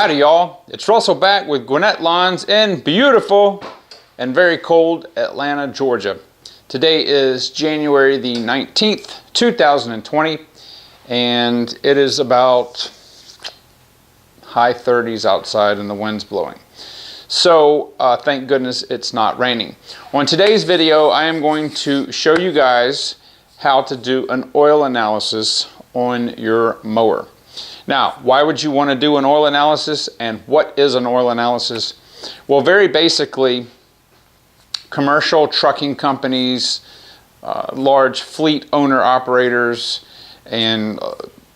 Howdy y'all, it's Russell back with Gwinnett Lawns in beautiful and very cold Atlanta, Georgia. Today is January the 19th, 2020, and it is about high 30s outside and the wind's blowing. So thank goodness it's not raining. On today's video, I am going to show you guys how to do an oil analysis on your mower. Now, why would you want to do an oil analysis, and what is an oil analysis? Well, very basically, commercial trucking companies, large fleet owner operators, and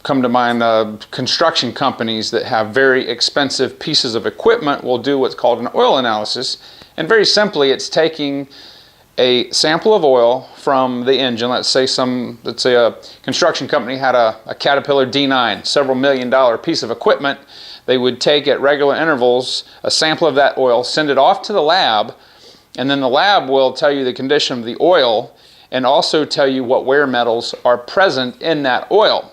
come to mind construction companies that have very expensive pieces of equipment will do what's called an oil analysis. And very simply, it's taking a sample of oil from the engine. Let's say a construction company had a Caterpillar D9, several $million piece of equipment. They would take at regular intervals a sample of that oil, send it off to the lab, and then the lab will tell you the condition of the oil and also tell you what wear metals are present in that oil.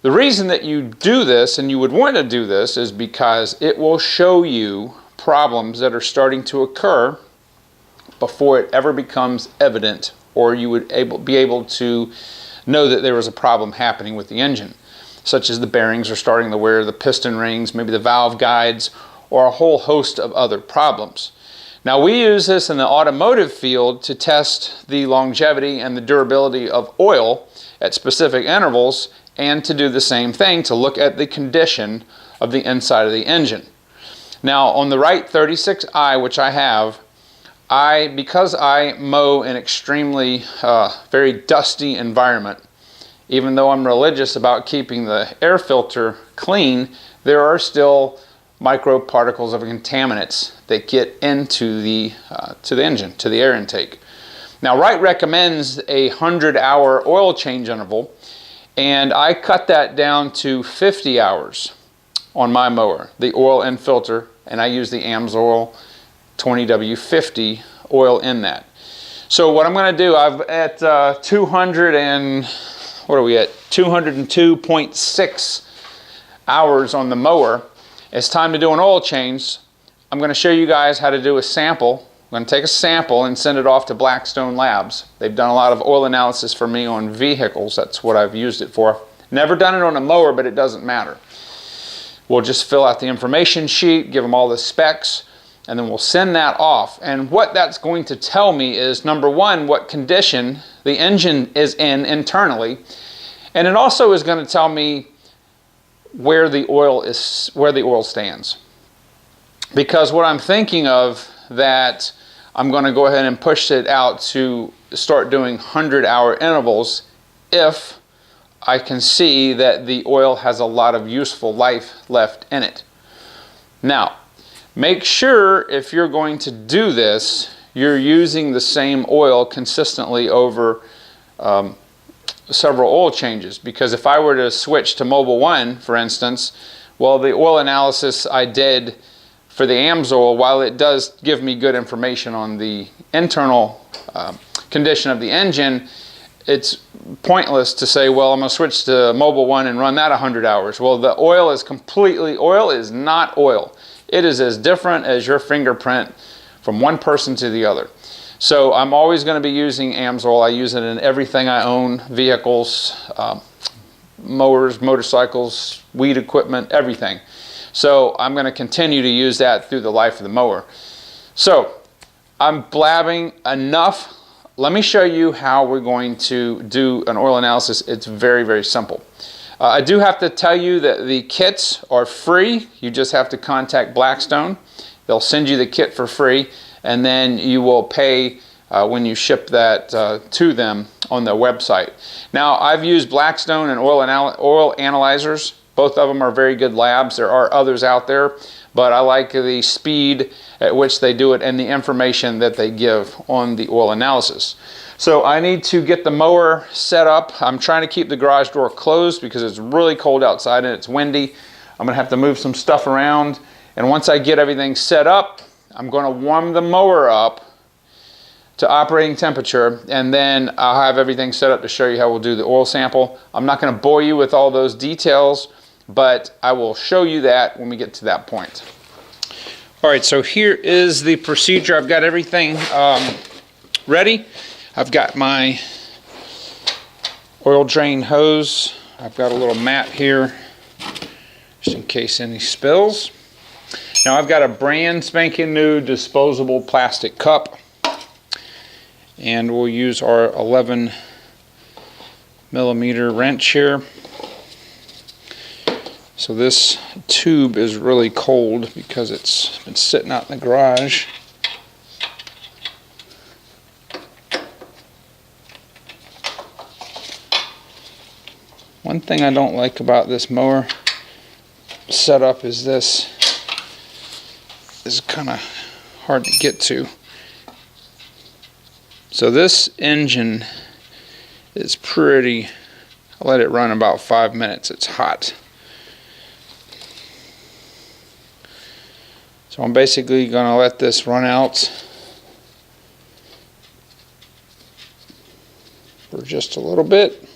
The reason that you do this, and you would want to do this, is because it will show you problems that are starting to occur before it ever becomes evident, or you would be able to know that there was a problem happening with the engine, such as the bearings are starting to wear, the piston rings, maybe the valve guides, or a whole host of other problems. Now, we use this in the automotive field to test the longevity and the durability of oil at specific intervals, and to do the same thing to look at the condition of the inside of the engine. Now, on the right 36i, which I have, because I mow an extremely very dusty environment, even though I'm religious about keeping the air filter clean, there are still microparticles of contaminants that get into the engine, to the air intake. Now, Wright recommends a 100-hour oil change interval, and I cut that down to 50 hours on my mower, the oil and filter, and I use the AMSOIL 20W50 oil in that. So what I'm going to do, I've at 202.6 hours on the mower. It's time to do an oil change. I'm going to show you guys how to do a sample. I'm going to take a sample and send it off to Blackstone Labs. They've done a lot of oil analysis for me on vehicles. That's what I've used it for. Never done it on a mower, but it doesn't matter. We'll just fill out the information sheet, give them all the specs, and then we'll send that off. And what that's going to tell me is, number one, what condition the engine is in internally, and it also is going to tell me where the oil stands. Because what I'm thinking of, that I'm going to go ahead and push it out to start doing 100-hour intervals if I can see that the oil has a lot of useful life left in it. Now, make sure if you're going to do this, you're using the same oil consistently over several oil changes. Because if I were to switch to Mobil 1, for instance, well, the oil analysis I did for the AMSOIL, while it does give me good information on the internal condition of the engine, it's pointless to say, well, I'm going to switch to Mobil 1 and run that 100 hours. Well, the oil is oil is not oil. It is as different as your fingerprint from one person to the other. So I'm always going to be using AMSOIL. I use it in everything I own: vehicles, mowers, motorcycles, weed equipment, everything. So I'm going to continue to use that through the life of the mower. So I'm blabbing enough. Let me show you how we're going to do an oil analysis. It's very, very simple. I do have to tell you that the kits are free. You just have to contact Blackstone. They'll send you the kit for free, and then you will pay when you ship that to them on their website. Now, I've used Blackstone and oil analyzers. Both of them are very good labs. There are others out there, but I like the speed at which they do it and the information that they give on the oil analysis. So I need to get the mower set up. I'm trying to keep the garage door closed because it's really cold outside and it's windy. I'm going to have to move some stuff around. And once I get everything set up, I'm going to warm the mower up to operating temperature, and then I'll have everything set up to show you how we'll do the oil sample. I'm not going to bore you with all those details, but I will show you that when we get to that point. All right, so here is the procedure. I've got everything ready. I've got my oil drain hose. I've got a little mat here just in case any spills. Now I've got a brand spanking new disposable plastic cup, and we'll use our 11 millimeter wrench here. So this tube is really cold because it's been sitting out in the garage. One thing I don't like about this mower setup is this is kind of hard to get to. So this engine is pretty, I let it run about 5 minutes. It's hot. So I'm basically going to let this run out for just a little bit.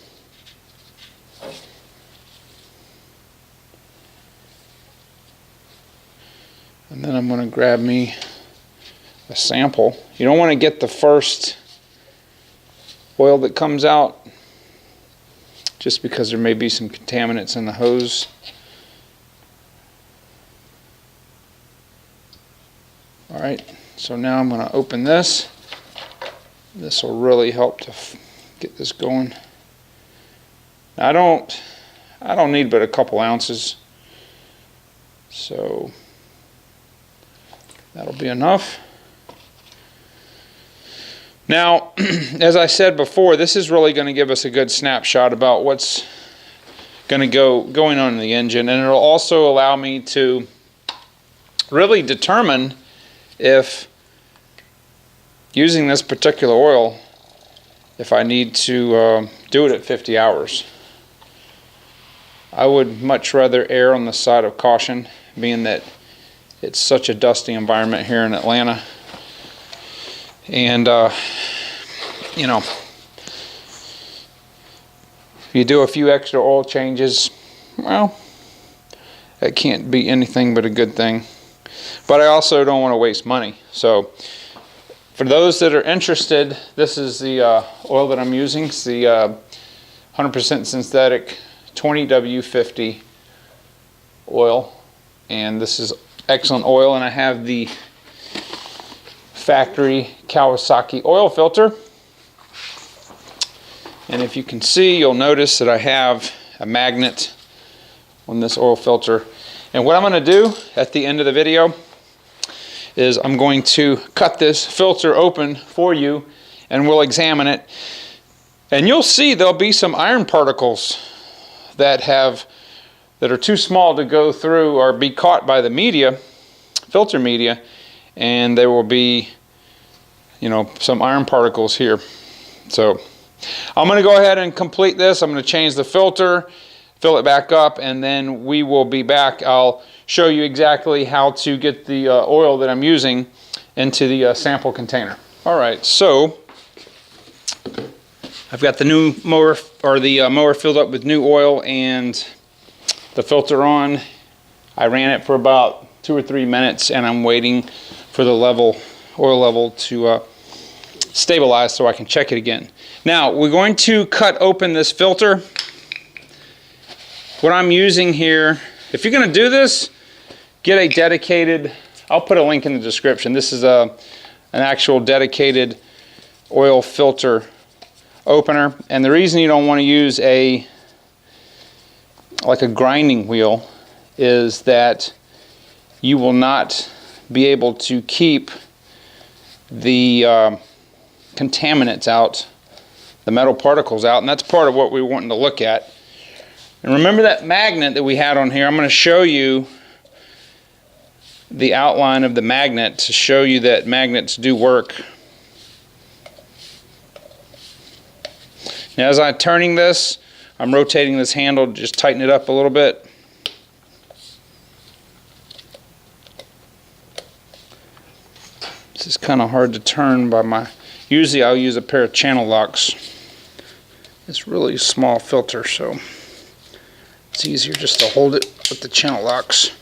And then I'm going to grab me a sample. You don't want to get the first oil that comes out, just because there may be some contaminants in the hose. Alright, so now I'm going to open this. This will really help to get this going. Now, I don't need but a couple ounces, so that'll be enough. Now, as I said before, this is really going to give us a good snapshot about what's going on in the engine, and it'll also allow me to really determine if, using this particular oil, if I need to do it at 50 hours. I would much rather err on the side of caution, being that it's such a dusty environment here in Atlanta. And, you know, if you do a few extra oil changes, well, that can't be anything but a good thing. But I also don't want to waste money. So for those that are interested, this is the oil that I'm using. It's the 100% synthetic 20W50 oil. And this is excellent oil. And I have the factory Kawasaki oil filter. And if you can see, you'll notice that I have a magnet on this oil filter. And what I'm going to do at the end of the video is I'm going to cut this filter open for you, and we'll examine it. And you'll see there'll be some iron particles that are too small to go through or be caught by the media, filter media, and there will be, you know, some iron particles here. So I'm going to go ahead and complete this. I'm going to change the filter, fill it back up, and then we will be back. I'll show you exactly how to get the oil that I'm using into the sample container. All right, so I've got the new mower, or the mower filled up with new oil and the filter on. I ran it for about 2 or 3 minutes, and I'm waiting for the oil level to stabilize so I can check it again. Now, we're going to cut open this filter. What I'm using here, if you're going to do this, get a dedicated, I'll put a link in the description. This is an actual dedicated oil filter opener. And the reason you don't want to use like a grinding wheel is that you will not be able to keep the contaminants out, the metal particles out, and that's part of what we're wanting to look at. And remember that magnet that we had on here. I'm going to show you the outline of the magnet to show you that magnets do work. Now, as I'm turning this, I'm rotating this handle to just tighten it up a little bit. This is kind of hard to turn by my, usually I'll use a pair of channel locks. It's really a small filter, so It's easier just to hold it with the channel locks.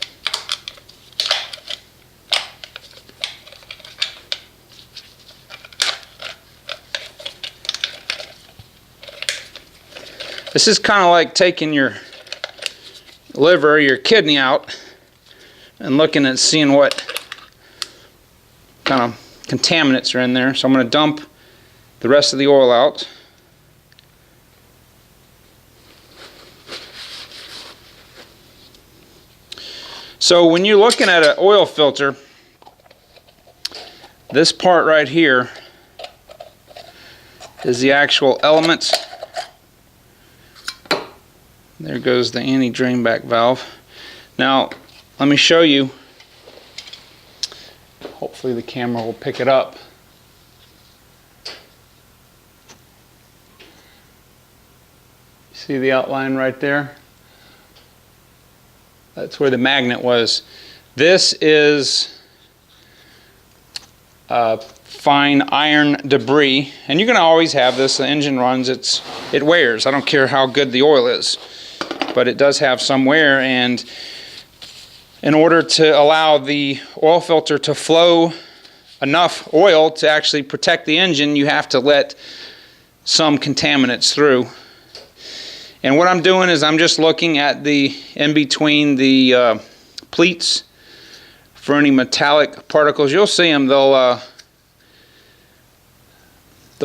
This is kind of like taking your liver or your kidney out and looking at seeing what kind of contaminants are in there. So I'm going to dump the rest of the oil out. So when you're looking at an oil filter, this part right here is the actual elements. There goes the anti-drain back valve. Now, let me show you. Hopefully the camera will pick it up. See the outline right there? That's where the magnet was. This is fine iron debris, and you're going to always have this. The engine runs, it wears. I don't care how good the oil is, but it does have some wear, and in order to allow the oil filter to flow enough oil to actually protect the engine, you have to let some contaminants through. And what I'm doing is I'm just looking at the in between the pleats for any metallic particles. You'll see them, they'll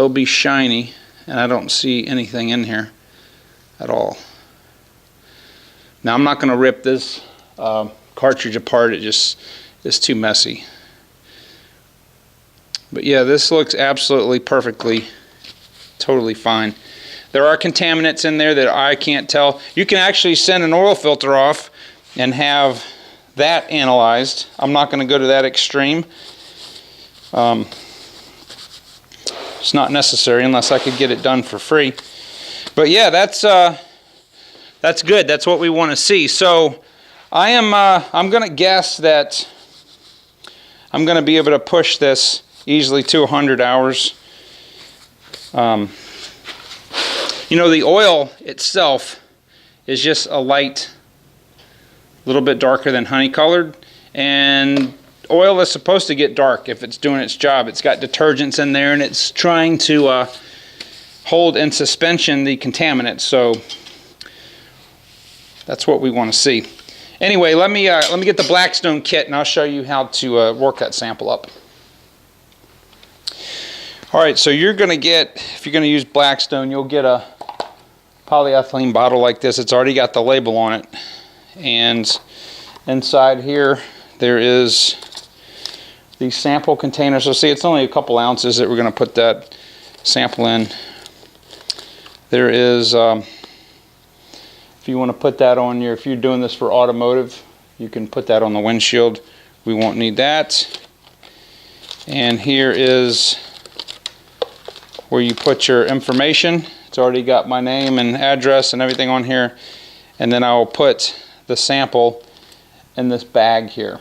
be shiny, and I don't see anything in here at all. Now I'm not going to rip this cartridge apart, it just is too messy. But yeah, this looks absolutely perfectly, totally fine. There are contaminants in there that I can't tell. You can actually send an oil filter off and have that analyzed. I'm not going to go to that extreme. It's not necessary unless I could get it done for free. But yeah, that's good. That's what we want to see. So I'm going to guess that I'm going to be able to push this easily to 100 hours. You know, the oil itself is just a light, little bit darker than honey colored, and oil is supposed to get dark if it's doing its job. It's got detergents in there, and it's trying to hold in suspension the contaminants. So that's what we want to see. Anyway, let me get the Blackstone kit, and I'll show you how to work that sample up. All right, so you're going to get, if you're going to use Blackstone, you'll get a polyethylene bottle like this. It's already got the label on it, and inside here there is the sample container. So see, it's only a couple ounces that we're going to put that sample in. There is, if you want to put that on your, if you're doing this for automotive, you can put that on the windshield. We won't need that. And here is where you put your information. It's already got my name and address and everything on here. And then I will put the sample in this bag here.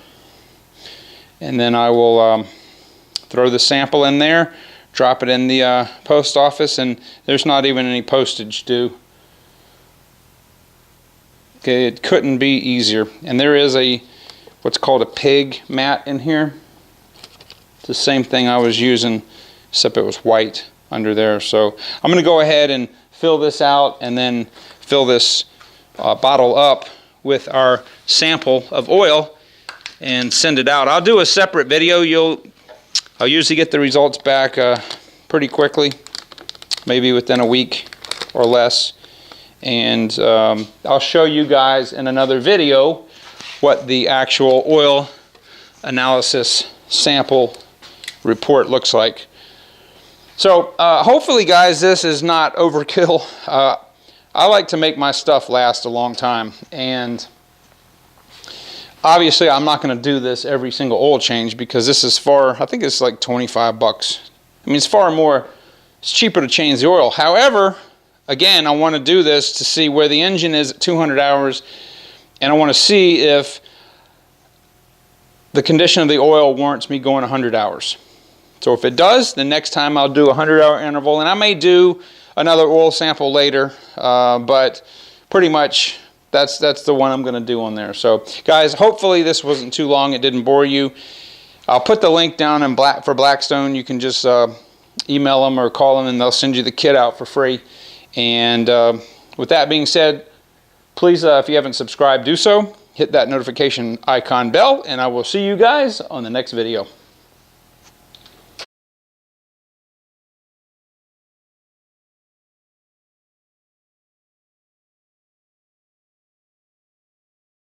And then I will throw the sample in there, drop it in the post office, and there's not even any postage due. Okay, it couldn't be easier. And there is a what's called a pig mat in here. It's the same thing I was using, except it was white under there. So I'm going to go ahead and fill this out and then fill this bottle up with our sample of oil and send it out. I'll do a separate video. I'll usually get the results back pretty quickly, maybe within a week or less, and I'll show you guys in another video what the actual oil analysis sample report looks like. So hopefully, guys, this is not overkill. I like to make my stuff last a long time, and obviously I'm not going to do this every single oil change because this is I think it's like 25 bucks. I mean, it's far more, it's cheaper to change the oil. However, again, I want to do this to see where the engine is at 200 hours, and I want to see if the condition of the oil warrants me going 100 hours. So if it does, the next time I'll do a 100-hour interval, and I may do another oil sample later, but pretty much That's the one I'm going to do on there. So guys, hopefully this wasn't too long. It didn't bore you. I'll put the link down in for Blackstone. You can just email them or call them and they'll send you the kit out for free. And with that being said, please, if you haven't subscribed, do so. Hit that notification icon bell, and I will see you guys on the next video.